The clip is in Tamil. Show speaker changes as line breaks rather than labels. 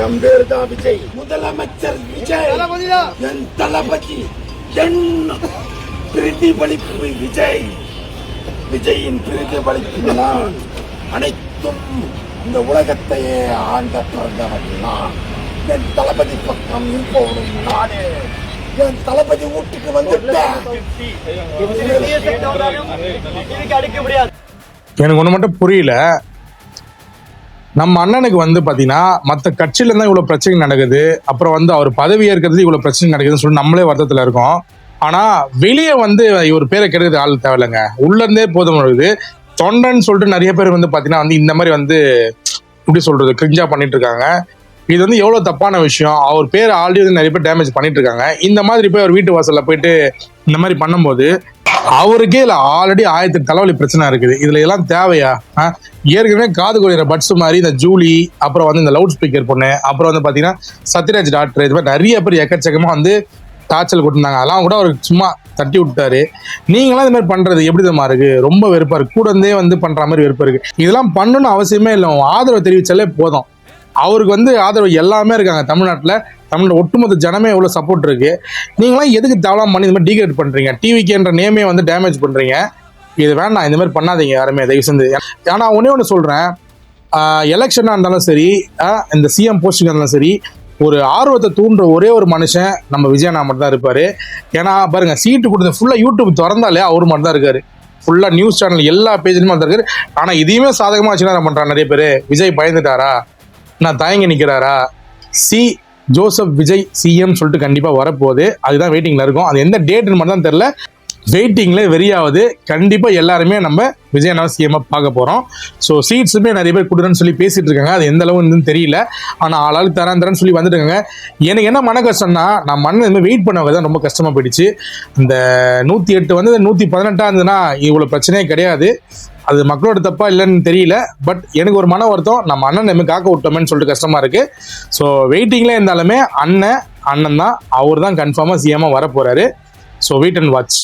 என் பேரு தான் விஜய், முதலமைச்சர் விஜய், என் தளபதி, என் பிரதிபலிப்பு விஜய். விஜயின் பிரதிபலிப்பு நான். அனைத்தும் இந்த உலகத்தையே ஆண்ட பிறந்தவன் நான். என் தளபதி பக்கம் இருப்பவனும் நானே. என் தளபதி வீட்டுக்கு வந்துட்டேன்.
எனக்கு ஒண்ணு மட்டும் புரியல. நம்ம அண்ணனுக்கு வந்து பாத்தீங்கன்னா மற்ற கட்சியில இருந்தா இவ்வளவு பிரச்சனை நடக்குது, அப்புறம் வந்து அவர் பதவி ஏற்கிறது இவ்வளவு பிரச்சனை நடக்குதுன்னு சொல்லி நம்மளே வருத்தத்துல இருக்கோம். ஆனா வெளியே வந்து இவர் பேரை கெடுக்கிறது ஆள் தேவையில்லைங்க, உள்ள இருந்தே போதும் இருக்குது. தொண்டன் சொல்லிட்டு நிறைய பேர் வந்து பாத்தீங்கன்னா வந்து இந்த மாதிரி வந்து எப்படி சொல்றது கிரிஞ்சா பண்ணிட்டு இருக்காங்க. இது வந்து எவ்வளவு தப்பான விஷயம். அவர் பேர் ஆல்ரெடி வந்து நிறைய பேர் டேமேஜ் பண்ணிட்டு இருக்காங்க. இந்த மாதிரி போய் அவர் வீட்டு வாசல்ல போயிட்டு இந்த மாதிரி பண்ணும்போது அவருக்கே இல்ல ஆல்ரெடி 1000 தலைவலி பிரச்சனை இருக்குது. இதுல எல்லாம் தேவையா? ஏற்கனவே காது குறையிற பட்ஸ் மாதிரி இந்த ஜூலி, அப்புறம் வந்து இந்த லவுட் ஸ்பீக்கர் பொண்ணு, அப்புறம் வந்து பாத்தீங்கன்னா சத்யராஜ் டாக்டர், இது மாதிரி நிறைய பேர் எக்கச்சக்கமா வந்து டார்ச்சல் கொடுத்துருந்தாங்க. அதெல்லாம் கூட அவருக்கு சும்மா தட்டி விட்டாரு. நீங்களாம் இந்த மாதிரி பண்றது எப்படி தெரியுமா இருக்கு? ரொம்ப வெறுப்பா இருக்கு. கூட இருந்தே வந்து பண்ற மாதிரி வெறுப்பா இருக்கு. இதெல்லாம் பண்ணணும்னு அவசியமே இல்லை. ஆதரவு தெரிவிச்சாலே போதும். அவருக்கு வந்து ஆதரவு எல்லாமே இருக்காங்க தமிழ்நாட்டில். தமிழ் ஒட்டுமொத்த ஜனமே எவ்வளோ சப்போர்ட் இருக்கு. நீங்களாம் எதுக்கு தேவலாம் பண்ணி இந்த மாதிரி டீக்ரேட் பண்றீங்க? டிவிக்கேன்ற நேமே வந்து டேமேஜ் பண்றீங்க. இது வேண்டாம், இந்த மாதிரி பண்ணாதீங்க யாருமே தயவு செஞ்சு. ஆனா ஒன்னே சொல்றேன், எலெக்ஷனா இருந்தாலும் சரி, இந்த சிஎம் போஸ்டிங் இருந்தாலும் சரி, ஒரு ஆர்வத்தை தூண்டுற ஒரே ஒரு மனுஷன் நம்ம விஜயண்ணா மட்டும் தான் இருப்பாரு. ஏன்னா பாருங்க, சீட்டு கொடுத்த ஃபுல்லா யூடியூப் திறந்தாலே அவர் மட்டும் தான் இருக்காரு. ஃபுல்லா நியூஸ் சேனல் எல்லா பேஜ்லயுமே தான் இருக்காரு. ஆனா இதையுமே சாதகமா வச்சுன்னா பண்றாங்க நிறைய பேரு. விஜய் பயந்துட்டாரா, நான் தயங்கி நிற்கிறாரா, ஜோசப் விஜய் சிஎம் சொல்லிட்டு கண்டிப்பா வரப்போகுது. அதுதான் வெயிட்டிங்ல இருக்கும். அது எந்த டேட்னு மட்டும் தான் தெரியல. வெயிட்டிங்ல வெறியாவது. கண்டிப்பா எல்லாருமே நம்ம விஜய் சிஎம் பார்க்க போறோம். ஸோ சீட்ஸுமே நிறைய பேர் கொடுக்குறேன்னு சொல்லி பேசிட்டு இருக்காங்க. அது எந்த அளவு தெரியல. ஆனா ஆளாளுக்கு தரேன்னு சொல்லி வந்துட்டு இருக்காங்க. எனக்கு என்ன மன கஷ்டம்னா, நான் மண்ணை வெயிட் பண்ணவங்க தான் ரொம்ப கஷ்டமா போயிடுச்சு. இந்த 108 வந்து 118 இருந்ததுன்னா இவ்வளவு பிரச்சனையே கிடையாது. அது மக்களோட தப்பா இல்லைன்னு தெரியல. பட் எனக்கு ஒரு மன வருத்தம், நம்ம அண்ணன் நம்ம காக்க விட்டோமேன்னு சொல்லிட்டு கஷ்டமா இருக்கு. ஸோ வெயிட்டிங்ல இருந்தாலுமே அண்ணன் தான், அவர் தான் கன்ஃபார்மா சிஎம்மா வர போறாரு. So wait and watch.